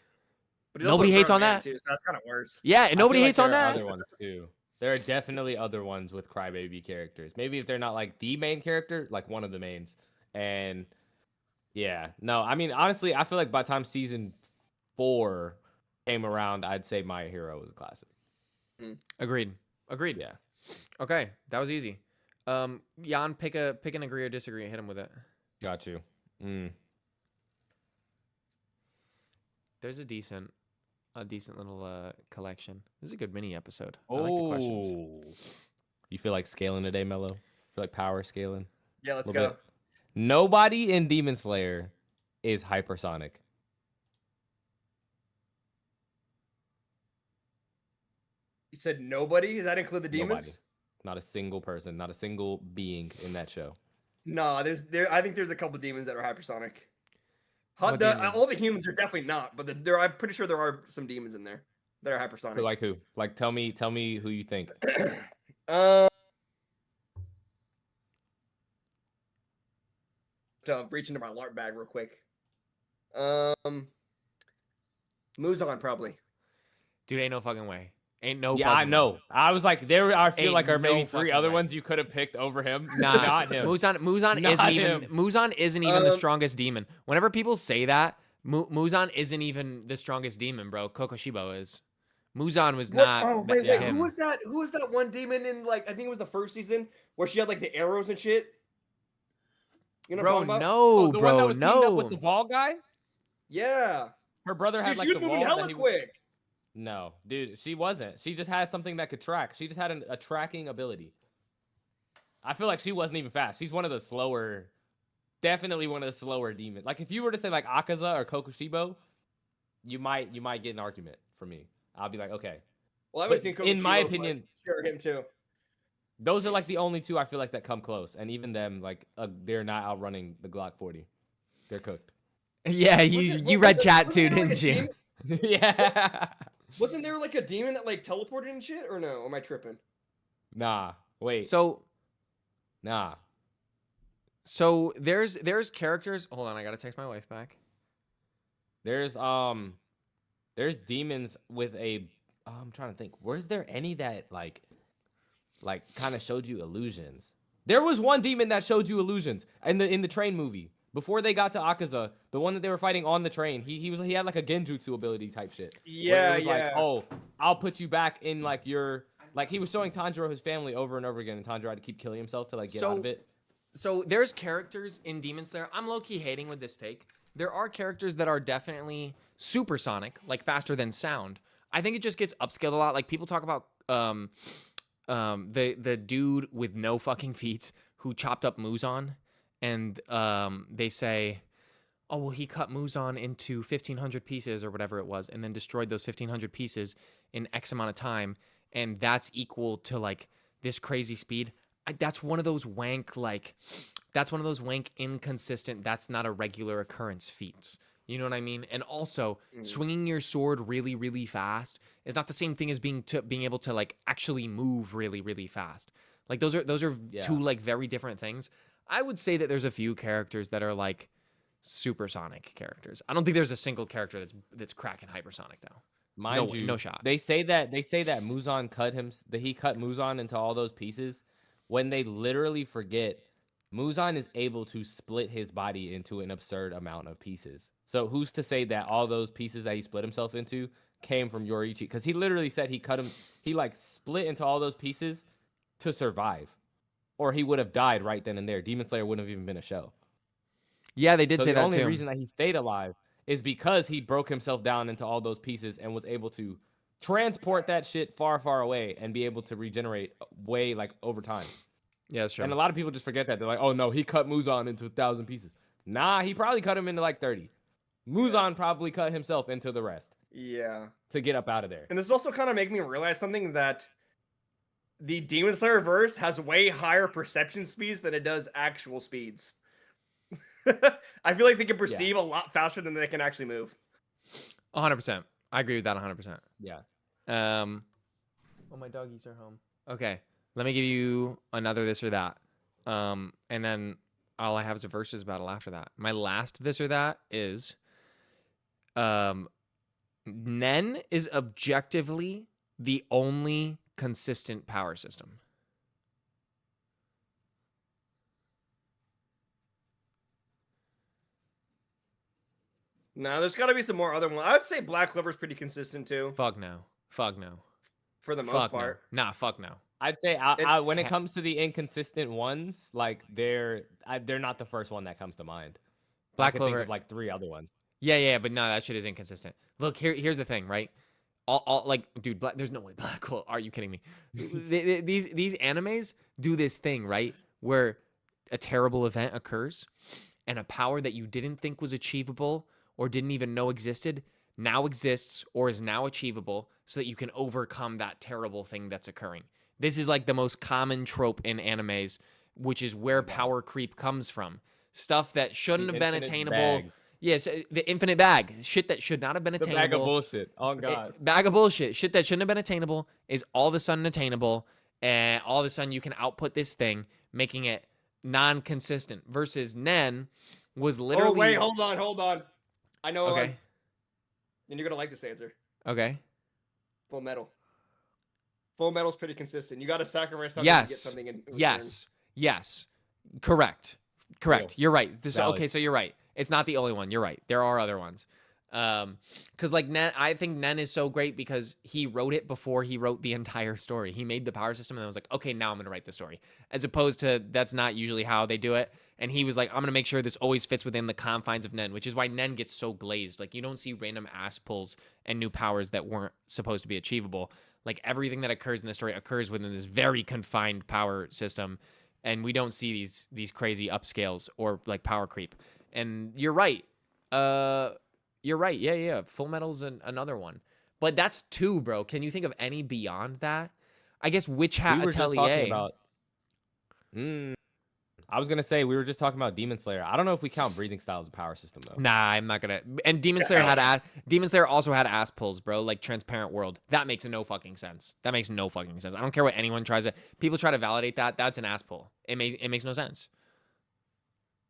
But he's Nobody also a hates grown on man, that. too, so that's kind of worse. Yeah, and I nobody feel like hates on there are that. Other ones too. There are definitely other ones with crybaby characters. Maybe if they're not like the main character, like one of the mains. And yeah, no, I mean honestly, I feel like by the time season 4 came around, I'd say My Hero was a classic. Agreed. Yeah. Okay, that was easy. Jan, pick an agree or disagree and hit him with it. Got you. There's a decent little collection. This is a good mini episode. I like the questions. You feel like scaling today, Melo? Feel like power scaling? Yeah, let's Little go. bit. Nobody in Demon Slayer is hypersonic? You said nobody? Does that include the demons? Nobody. Not a single person. Not a single being in that show. No, I think there's a couple demons that are hypersonic. What demons? All the humans are definitely not, but I'm pretty sure there are some demons in there that are hypersonic. So, like who? Like tell me who you think. To reach into my LARP bag real quick. Muzan probably. Dude, ain't no fucking way. Ain't no. Yeah, fucking I know. Way. I was like, I feel Ain't like are no maybe three fucking other way. ones you could have picked over him. Nah, Not him. Muzan Not isn't even. him. Muzan isn't even the strongest demon. Whenever people say that, Muzan isn't even the strongest demon, bro. Kokoshibo is. Muzan was not. Oh wait, him. who was that? Who was that one demon in like I think it was the first season where she had like the arrows and shit? You know Bro, what I'm talking about? no, Oh, the bro, one that was teamed up with no. the wall guy. Yeah. Her brother had Dude, like she the was moving wall. hella that he... quick. No, dude, she wasn't. She just had something that could track. She just had a tracking ability. I feel like she wasn't even fast. She's one of the slower, definitely one of the slower demons. Like if you were to say like Akaza or Kokushibo, you might get an argument from me. I'll be like, okay. Well, I haven't But seen in my Kokushibo, but opinion, sure him too. those are like the only two I feel like that come close, and even them, like they're not outrunning the Glock 40. They're cooked. Yeah, you read chat too, didn't you? Yeah. Wasn't there like a demon that like teleported and shit, or no? Am I tripping? Nah. Wait. So Nah. there's characters. Hold on, I gotta text my wife back. There's demons with a. I'm trying to think. Was there any that like kind of showed you illusions? There was one demon that showed you illusions in the train movie. Before they got to Akaza, the one that they were fighting on the train, he had like a genjutsu ability type shit. Yeah, where it was yeah. Like, oh, I'll put you back in like your like he was showing Tanjiro his family over and over again, and Tanjiro had to keep killing himself to like get out of it. So there's characters in Demon Slayer. I'm low-key hating with this take. There are characters that are definitely supersonic, like faster than sound. I think it just gets upscaled a lot. Like people talk about the dude with no fucking feet who chopped up Muzan, and they say, oh well, he cut Muzan into 1,500 pieces or whatever it was, and then destroyed those 1,500 pieces in X amount of time, and that's equal to like this crazy speed. That's one of those wank inconsistent, that's not a regular occurrence feats. You know what I mean? And also, swinging your sword really, really fast is not the same thing as being able to like actually move really, really fast. Like those are two like very different things. I would say that there's a few characters that are like supersonic characters. I don't think there's a single character that's cracking hypersonic though. Mind you, no shot. They say that Muzan he cut Muzan into all those pieces, when they literally forget Muzan is able to split his body into an absurd amount of pieces. So who's to say that all those pieces that he split himself into came from Yoriichi? Because he literally said he like split into all those pieces to survive, or he would have died right then and there. Demon Slayer wouldn't have even been a show. Yeah, they did say that too. The only reason that he stayed alive is because he broke himself down into all those pieces and was able to transport that shit far, far away and be able to regenerate way like over time. Yeah, that's true. And a lot of people just forget that. They're like, oh no, he cut Muzan into 1,000 pieces. Nah, he probably cut him into like 30. Muzan probably cut himself into the rest. Yeah. To get up out of there. And this also kind of make me realize something, that the Demon Slayer verse has way higher perception speeds than it does actual speeds. I feel like they can perceive a lot faster than they can actually move. 100%. I agree with that 100%. Yeah. Oh, my doggies are home. Okay. Let me give you another this or that. And then all I have is a versus battle after that. My last this or that is Nen is objectively the only consistent power system. No, there's got to be some more other ones. I would say Black Clover's pretty consistent too. Fuck no. Fuck no. For the most part. No. Nah, fuck no. I'd say when it comes to the inconsistent ones, like they're not the first one that comes to mind. Black I can Clover. think of like 3 other ones. Yeah, but no, that shit is inconsistent. Look, here's the thing, right? All like, dude, there's no way Black Clover. Are you kidding me? These animes do this thing, right, where a terrible event occurs, and a power that you didn't think was achievable or didn't even know existed now exists or is now achievable so that you can overcome that terrible thing that's occurring. This is like the most common trope in animes, which is where power creep comes from. Stuff that shouldn't The have been infinite attainable. bag. Yes, the infinite bag. Shit that should not have been The attainable. bag of bullshit. Oh God. Bag of bullshit. Shit that shouldn't have been attainable is all of a sudden attainable, and all of a sudden you can output this thing, making it non-consistent. Versus Nen was literally. Oh wait, hold on. I know. Okay. And you're gonna like this answer. Okay. Full Metal. Full Metal's pretty consistent. You got to sacrifice something to get Yes. something in return. Yes. Correct. Real. You're right. Valid. Okay, so you're right. It's not the only one. You're right. There are other ones. Because like Nen, I think Nen is so great because he wrote it before he wrote the entire story. He made the power system and I was like, okay, now I'm gonna write the story. As opposed to that's not usually how they do it. And he was like, I'm gonna make sure this always fits within the confines of Nen, which is why Nen gets so glazed. Like you don't see random ass pulls and new powers that weren't supposed to be achievable. Like everything that occurs in the story occurs within this very confined power system, and we don't see these crazy upscales or like power creep. And you're right. You're right. Yeah. Full Metal's another one. But that's two, bro. Can you think of any beyond that? I guess Witch Hat We were just Atelier. talking about. I was gonna say we were just talking about Demon Slayer. I don't know if we count breathing style as a power system though. Nah, I'm not gonna. And Demon Slayer also had ass pulls, bro. Like Transparent World. That makes no fucking sense. That makes no fucking sense. I don't care what anyone tries to. People try to validate that. That's an ass pull. It makes no sense.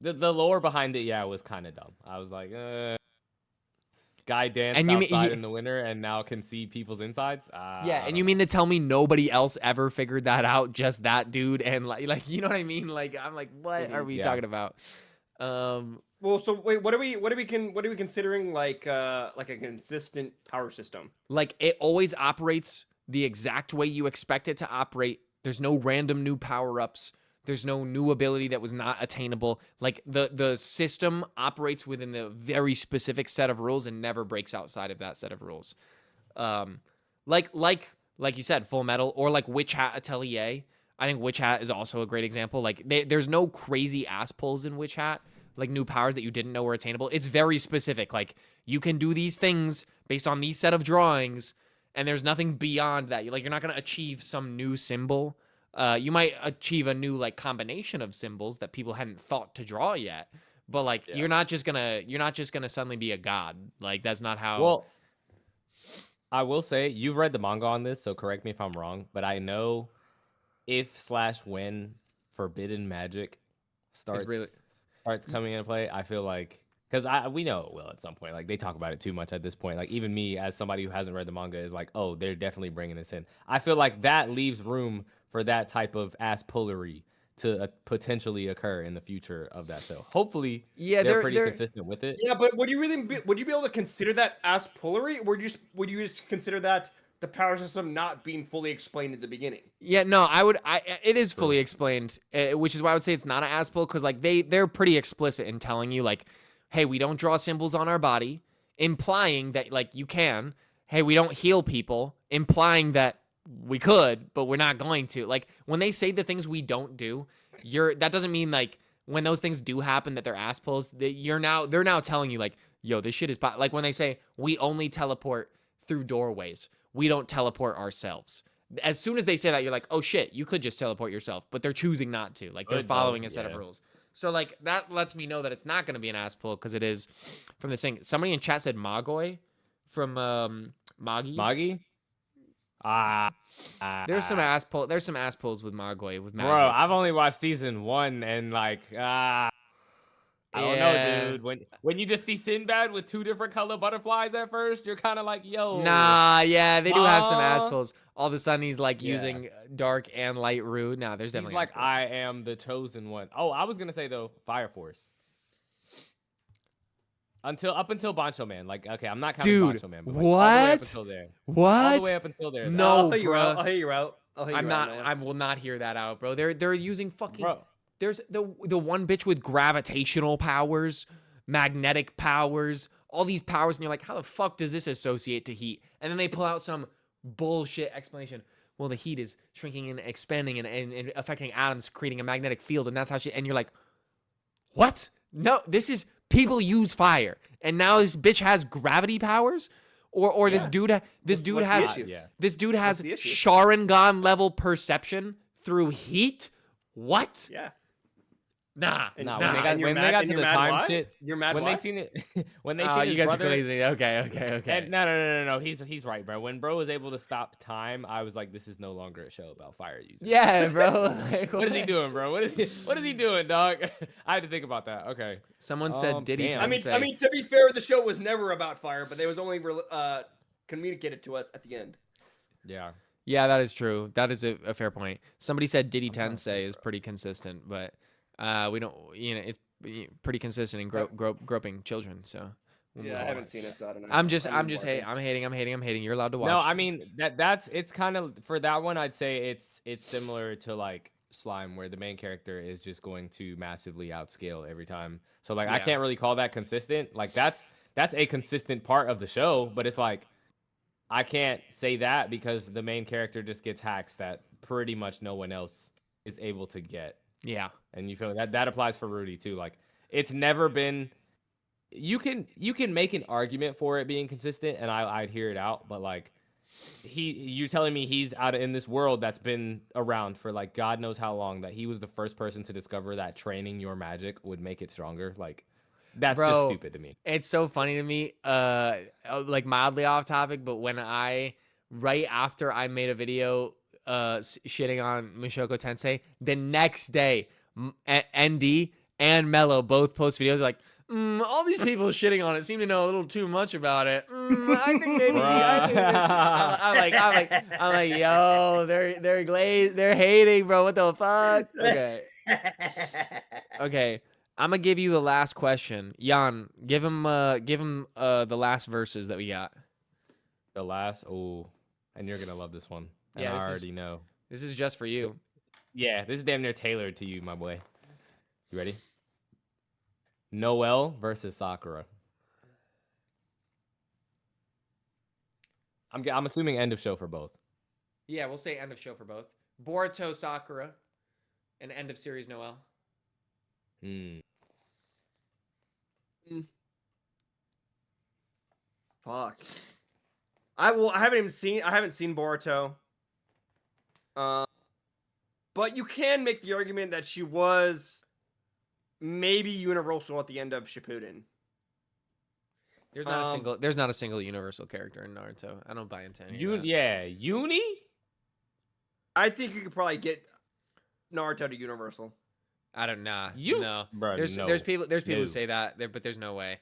The lore behind it, yeah, was kind of dumb. I was like, guy danced And outside in the winter and now can see people's insides. Yeah, and you mean to tell me nobody else ever figured that out? Just that dude, and like you know what I mean? Like I'm like, what are we talking about? Well, so wait, what are we considering like a consistent power system? Like it always operates the exact way you expect it to operate. There's no random new power-ups. There's no new ability that was not attainable. Like the system operates within the very specific set of rules and never breaks outside of that set of rules. Like you said, Full Metal or like Witch Hat Atelier. I think Witch Hat is also a great example. Like there's no crazy ass pulls in Witch Hat, like new powers that you didn't know were attainable. It's very specific. Like you can do these things based on these set of drawings, and there's nothing beyond that. You're not gonna achieve some new symbol. You might achieve a new like combination of symbols that people hadn't thought to draw yet, but like you're not just gonna suddenly be a god. Like that's not how. Well, I will say you've read the manga on this, so correct me if I'm wrong, but I know if/when forbidden magic starts coming into play, I feel like because we know it will at some point. Like they talk about it too much at this point. Like even me, as somebody who hasn't read the manga, is like, oh, they're definitely bringing this in. I feel like that leaves room for that type of ass pullery to potentially occur in the future of that show. Hopefully, they're pretty consistent with it. Yeah, but would you be able to consider that as pullery, or would you just consider that the power system not being fully explained at the beginning? Yeah, no, it is fully explained, which is why I would say it's not an ass pull because like they're pretty explicit in telling you like, hey, we don't draw symbols on our body, implying that like you can. Hey, we don't heal people, implying that we could, but we're not going to. Like when they say the things we don't do, that doesn't mean like when those things do happen that they're ass pulls. They're now telling you like, yo, this shit is like when they say we only teleport through doorways, we don't teleport ourselves. As soon as they say that, you're like, oh shit, you could just teleport yourself, but they're choosing not to. Like they're following a set of rules. So like that lets me know that it's not going to be an ass pull because it is from this thing. Somebody in chat said Magoi from Magi. Magi? There's some ass pulls with Magoi with magic. Bro, I've only watched season 1 and like I don't know, dude. When you just see Sinbad with 2 different color butterflies at first, you're kind of like, yo. Nah, yeah, they do have some ass pulls. All of a sudden he's like using dark and light rune. Nah, there's definitely. He's like, I am the chosen one. Oh, I was gonna say though, Fire Force. Up until Bancho Man. Like, okay, I'm not counting Bancho Man, but like, all the way up until there. What? All the way up until there. No, I'll bro. hear you out. I will not hear that out, bro. They're using fucking. Bro. There's the one bitch with gravitational powers, magnetic powers, all these powers, and you're like, how the fuck does this associate to heat? And then they pull out some bullshit explanation. Well, the heat is shrinking and expanding and affecting atoms, creating a magnetic field, and that's how and you're like, what? No, this is people use fire, and now this bitch has gravity powers, or this Yeah. dude What's the has issue? Yeah. this dude has the issue? Sharingan level perception through heat. What? Yeah. Nah, And- Nah, nah. when they got to the time why? shit, You're mad when why? they seen it, when they Oh, seen you his guys brother, are crazy. Okay. And no. He's right, bro. When bro was able to stop time, I was like, this is no longer a show about fire users. Yeah, bro. Like, What is he doing, bro? What is he doing, dog? I had to think about that. Okay. Someone said Diddy damn. I mean, to be fair, the show was never about fire, but they was only communicated to us at the end. Yeah. Yeah, that is true. That is a fair point. Somebody said Diddy I'm trying to Tensei think, is pretty consistent, but we don't. It's pretty consistent in groping children. So we'll move Yeah, I on. haven't seen it, so I don't know. I'm just I need hating. more. I'm hating. You're allowed to watch. No, I mean it's kind of for that one. I'd say it's similar to like Slime, where the main character is just going to massively outscale every time. So like I Yeah. can't really call that consistent. Like that's a consistent part of the show, but it's like I can't say that because the main character just gets hacks that pretty much no one else is able to get. Yeah. And you feel that applies for Rudy too. Like it's never been. You can make an argument for it being consistent, and I'd hear it out. But like, you're telling me he's in this world that's been around for like God knows how long. That he was the first person to discover that training your magic would make it stronger. Like, that's just Bro, stupid to me. It's so funny to me. Like mildly off topic, but when right after I made a video shitting on Mushoku Tensei, the next day ND and Melo both post videos like all these people shitting on it seem to know a little too much about it. I think maybe I'm like, yo, they're glazed, they're hating, bro. What the fuck? Okay. I'm gonna give you the last question. Jan, give him the last verses that we got. The last, and you're gonna love this one. And Yeah, I already know. This is just for you. Yeah, this is damn near tailored to you, my boy. You ready? Noelle versus Sakura. I'm assuming end of show for both. Yeah, we'll say end of show for both. Boruto Sakura, and end of series Noelle. Fuck. I haven't seen Boruto. But you can make the argument that she was maybe universal at the end of Shippuden. There's not a single universal character in Naruto. I don't buy into any of that. Yeah, Uni? I think you could probably get Naruto to universal. I don't know. You- No. Bro, There's people No. who say that, but there's no way.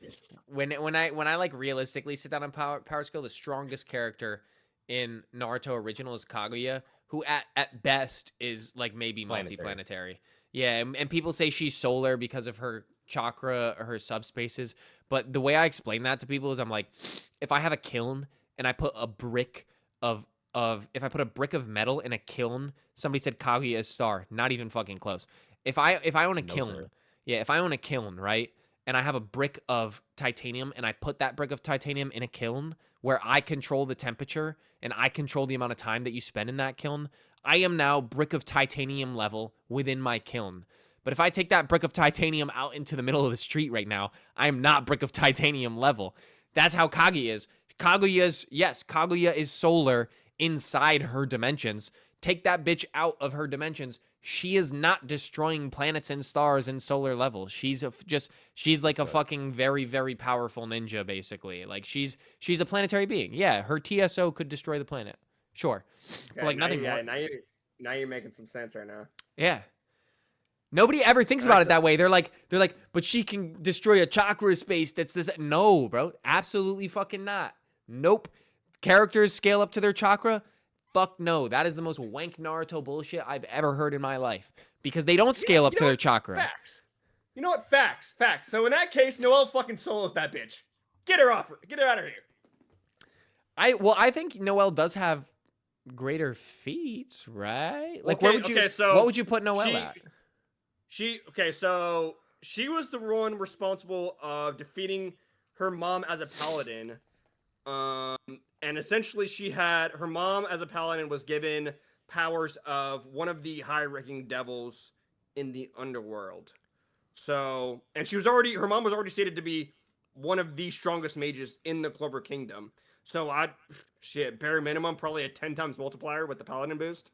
When I like realistically sit down on power skill, the strongest character in Naruto original is Kaguya, who at best is like maybe multiplanetary. Yeah, and people say she's solar because of her chakra or her subspaces. But the way I explain that to people is I'm like, if I have a kiln and I put a brick of if I put a brick of metal in a kiln, somebody said Kaguya is star. Not even fucking close. If I own a kiln, sir. yeah, if I own a kiln, right, and I have a brick of titanium and I put that brick of titanium in a kiln where I control the temperature and I control the amount of time that you spend in that kiln, I am now brick of titanium level within my kiln. But if I take that brick of titanium out into the middle of the street right now, I am not brick of titanium level. That's how Kaguya is. Kaguya is solar inside her dimensions. Take that bitch out of her dimensions. She is not destroying planets and stars in solar level. She's like a fucking very, very powerful ninja, basically. Like she's a planetary being. Yeah, her TSO could destroy the planet. Sure. But like nothing more. Now you're making some sense right now. Yeah. Nobody ever thinks about it that way. They're like, but she can destroy a chakra space that's this. No, bro. Absolutely fucking not. Nope. Characters scale up to their chakra. Fuck no. That is the most wank Naruto bullshit I've ever heard in my life. Because they don't scale up to their chakra. Facts. You know what? Facts. So in that case, Noelle fucking solos that bitch. Get her off. Get her out of here. I think Noelle does have greater feats, right? Like what would you put Noelle at? So she was the one responsible of defeating her mom as a paladin. And essentially her mom as a paladin was given powers of one of the high-ranking devils in the underworld. So, and her mom was already stated to be one of the strongest mages in the Clover Kingdom. So bare minimum, probably a 10 times multiplier with the Paladin boost.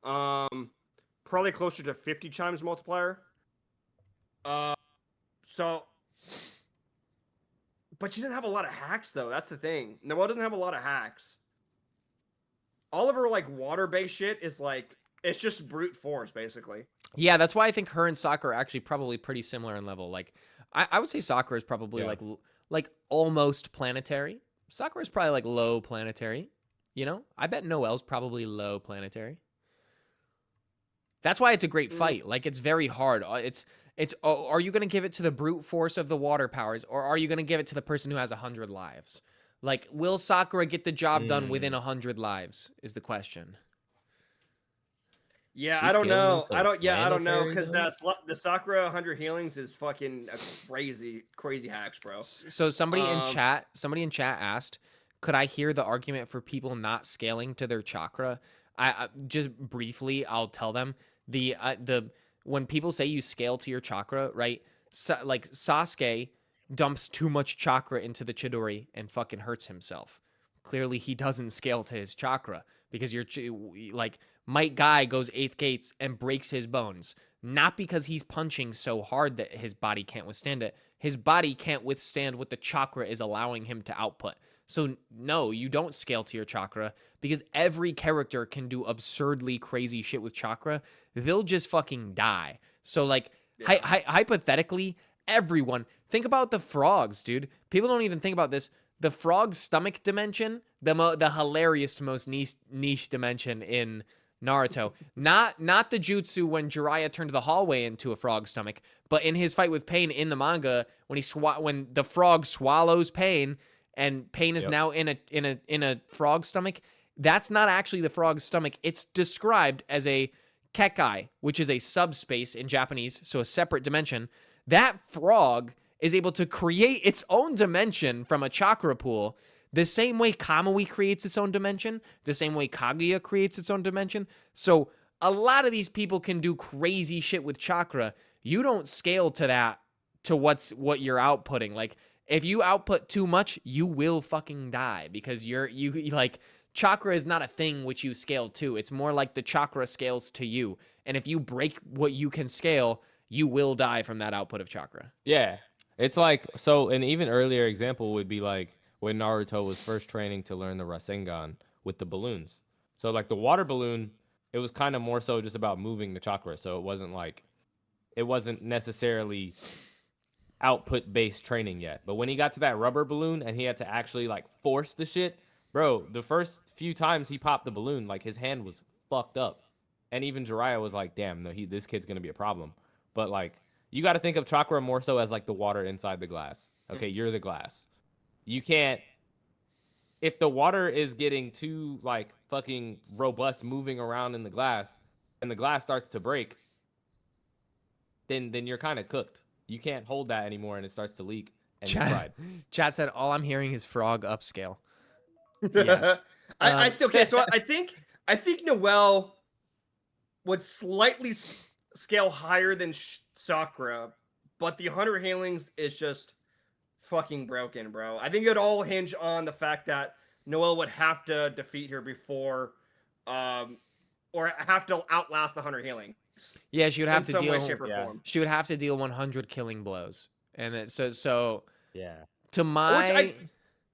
Probably closer to 50 times multiplier. So, but she didn't have a lot of hacks though. That's the thing. Noelle doesn't have a lot of hacks. All of her like water-based shit is like it's just brute force basically. Yeah, that's why I think her and Sakura are actually probably pretty similar in level. Like, I would say Sakura is probably Yeah. like almost planetary. Sakura is probably like low planetary. You know, I bet Noelle's probably low planetary. That's why it's a great fight. Like, it's very hard. Are you gonna give it to the brute force of the water powers, or are you gonna give it to the person who has 100 lives? Like, will Sakura get the job done within 100 lives? Is the question. Yeah, He's I don't scaling know. into I don't know planetary because though? the Sakura 100 healings is fucking a crazy hacks, bro. So somebody in chat asked, could I hear the argument for people not scaling to their chakra? I just briefly, I'll tell them the when people say you scale to your chakra, right? Like Sasuke dumps too much chakra into the Chidori and fucking hurts himself. Clearly, he doesn't scale to his chakra because like Might Guy goes 8th gates and breaks his bones. Not because he's punching so hard that his body can't withstand it. His body can't withstand what the chakra is allowing him to output. So no, you don't scale to your chakra because every character can do absurdly crazy shit with chakra. They'll just fucking die. So like hypothetically, everyone, think about the frogs, dude. People don't even think about this. The frog's stomach dimension, the hilarious most niche dimension in Naruto. Not the jutsu when Jiraiya turned the hallway into a frog stomach, but in his fight with Pain in the manga, when the frog swallows Pain and Pain is now in a frog stomach, that's not actually the frog's stomach. It's described as a kekai, which is a subspace in Japanese, so a separate dimension. That frog is able to create its own dimension from a chakra pool, the same way Kamui creates its own dimension, the same way Kaguya creates its own dimension. So a lot of these people can do crazy shit with chakra. You don't scale to that, to what you're outputting. Like, if you output too much, you will fucking die because you like, chakra is not a thing which you scale to. It's more like the chakra scales to you. And if you break what you can scale, you will die from that output of chakra. Yeah. It's like, so an even earlier example would be like when Naruto was first training to learn the Rasengan with the balloons. So like the water balloon, it was kind of more so just about moving the chakra. So it wasn't necessarily output based training yet. But when he got to that rubber balloon and he had to actually like force the shit, bro, the first few times he popped the balloon, like his hand was fucked up. And even Jiraiya was like, damn, no, this kid's going to be a problem. But like, you got to think of chakra more so as like the water inside the glass. Okay, you're the glass. You can't, if the water is getting too like fucking robust moving around in the glass and the glass starts to break, then you're kind of cooked. You can't hold that anymore and it starts to leak and you're fried. Chat said, all I'm hearing is frog upscale. Yes. Okay, so I think Noelle would slightly scale higher than Sakura, but the 100 healings is just fucking broken, bro. I think it would all hinge on the fact that Noelle would have to defeat her before, or have to outlast the 100 healings. Yeah, she would have to in some deal. way, shape, or form. She would have to deal 100 killing blows, and so Yeah. to my,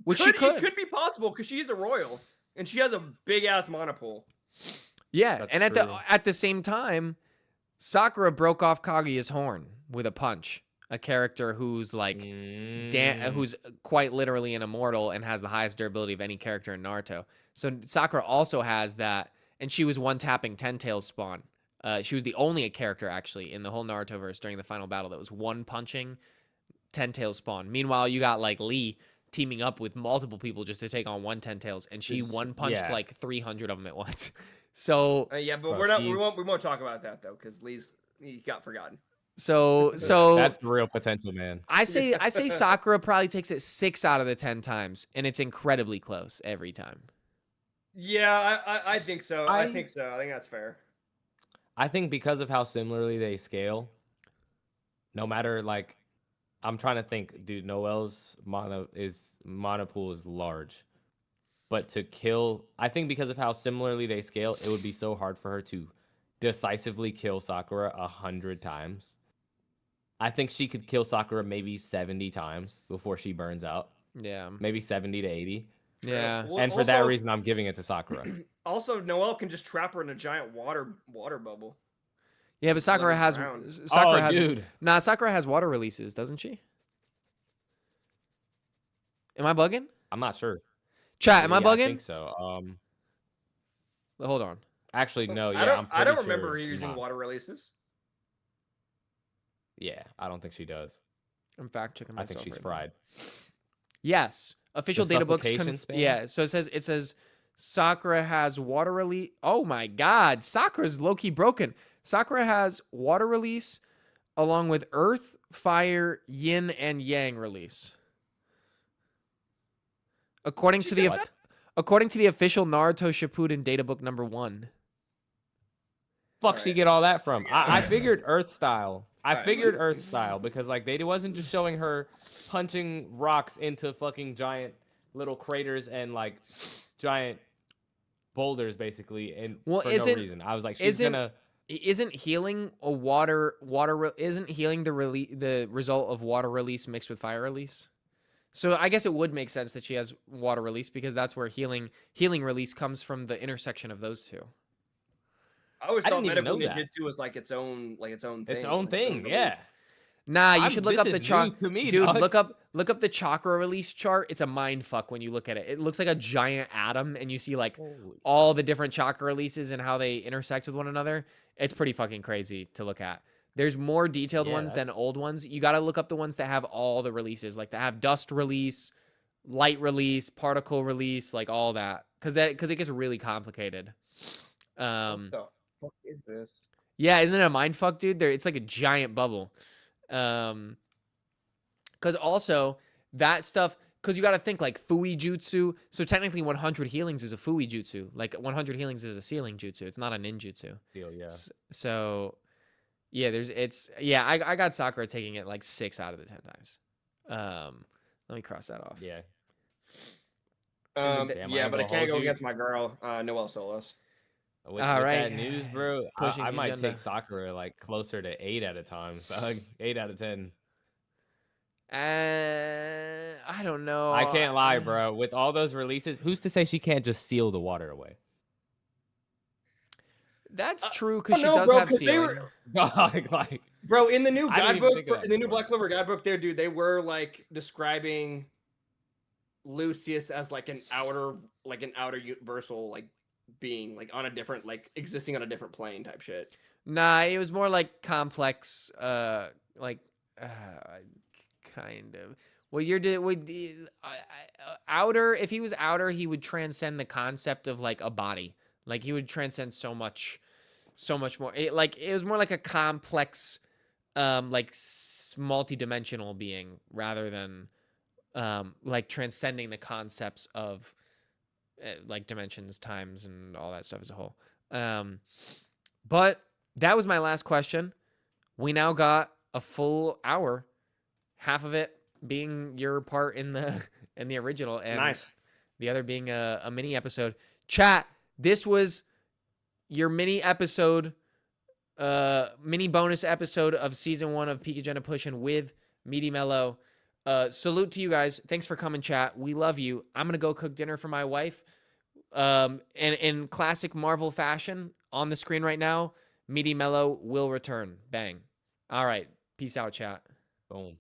which It she could be possible because she's a royal and she has a big ass monopool. Yeah, That's and true. at the same time, Sakura broke off Kaguya's horn with a punch. A character who's like, who's quite literally an immortal and has the highest durability of any character in Naruto. So Sakura also has that, and she was one tapping Ten Tails spawn. She was the only character actually in the whole Naruto verse during the final battle that was one punching Ten Tails spawn. Meanwhile, you got like Lee teaming up with multiple people just to take on one Ten Tails, and she one punched like 300 of them at once. So yeah, but we won't talk about that though because he got forgotten. So that's the real potential, man. I say Sakura probably takes it 6 out of the 10 times, and it's incredibly close every time. Yeah, I think so. I think so. I think that's fair. I think because of how similarly they scale, no matter like, I'm trying to think, dude. Noelle's mana pool is large, but to kill, I think because of how similarly they scale, it would be so hard for her to decisively kill Sakura 100 times. I think she could kill Sakura maybe 70 times before she burns out. Yeah. Maybe 70 to 80. Yeah. Well, And for that also- reason, I'm giving it to Sakura. Also, Noelle can just trap her in a giant water bubble. Yeah, but Sakura her has drown. Sakura Oh, has dude. Nah, Sakura has water releases, doesn't she? Am I bugging? I'm not sure. Chat, am I Yeah, I bugging? think so. Hold on. Actually, no. Yeah, I don't pretty remember sure her using not. water releases. Yeah, I don't think she does. I'm fact checking I myself. think she's right now. fried. Yes, official The data books. suffocation spam? Yeah, so it says Sakura has water release. Oh my God, Sakura's low key broken. Sakura has water release along with earth, fire, yin, and yang release. According to the What? according to the official Naruto Shippuden data book number 1. Fuck, she Alright. get all that from? I Alright. figured Earth style. I Alright. figured Earth style because like they wasn't just showing her punching rocks into fucking giant little craters and like giant boulders basically, and Well, for no reason. I was like, she's gonna. Isn't healing isn't healing the result of water release mixed with fire release? So I guess it would make sense that she has water release because that's where healing release comes from, the intersection of those two. I always I thought didn't even medical know that. ninjutsu was like its own thing. Its own like thing, release. yeah. Nah, you should look this up the is news to me, dude. dog. Look up the chakra release chart. It's a mind fuck when you look at it. It looks like a giant atom, and you see like Holy all the different chakra releases and how they intersect with one another. It's pretty fucking crazy to look at. There's more detailed Yeah, ones than that's- old ones. You got to look up the ones that have all the releases, like that have dust release, light release, particle release, like all that, because it gets really complicated. What the fuck is this? Yeah, isn't it a mind fuck, dude? It's like a giant bubble. Because also that stuff, because you got to think like Fui Jutsu. So technically 100 healings is a Fui Jutsu. Like 100 healings is a sealing jutsu. It's not a ninjutsu. Deal, yeah. So yeah, I got Sakura taking it like 6 out of the 10 times. Let me cross that off. Yeah. And Damn, I Yeah, ain't but I gonna can't hold go you. against my girl, Noelle Solis. With All that right. news, bro, Pushing I the might agenda. take Sakura like closer to 8 at a time. So 8 out of 10. I don't know. I can't lie, bro. With all those releases, who's to say she can't just seal the water away? That's true because she no, does bro, have 'cause they sealing. were- like, Bro, in the new I didn't even guidebook, think of that in the new before. Black Clover guidebook, there, dude, they were like describing Lucius as like an outer universal like being, like on a different, like existing on a different plane type shit. Nah, it was more like complex, like, kind of. Well, outer. If he was outer, he would transcend the concept of like a body. Like he would transcend so much more. It was more like a complex, like multi-dimensional being rather than, like transcending the concepts of, like dimensions, times, and all that stuff as a whole. But that was my last question. We now got a full hour, half of it being your part in the original, and Nice. the other being a mini episode. Chat, this was your mini episode, mini bonus episode of season 1 of PeakAgendaPusher with Meaty Melo. Salute to you guys. Thanks for coming, chat. We love you. I'm gonna go cook dinner for my wife. And in classic Marvel fashion, on the screen right now, Meaty Melo will return. Bang. All right. Peace out, chat. boom.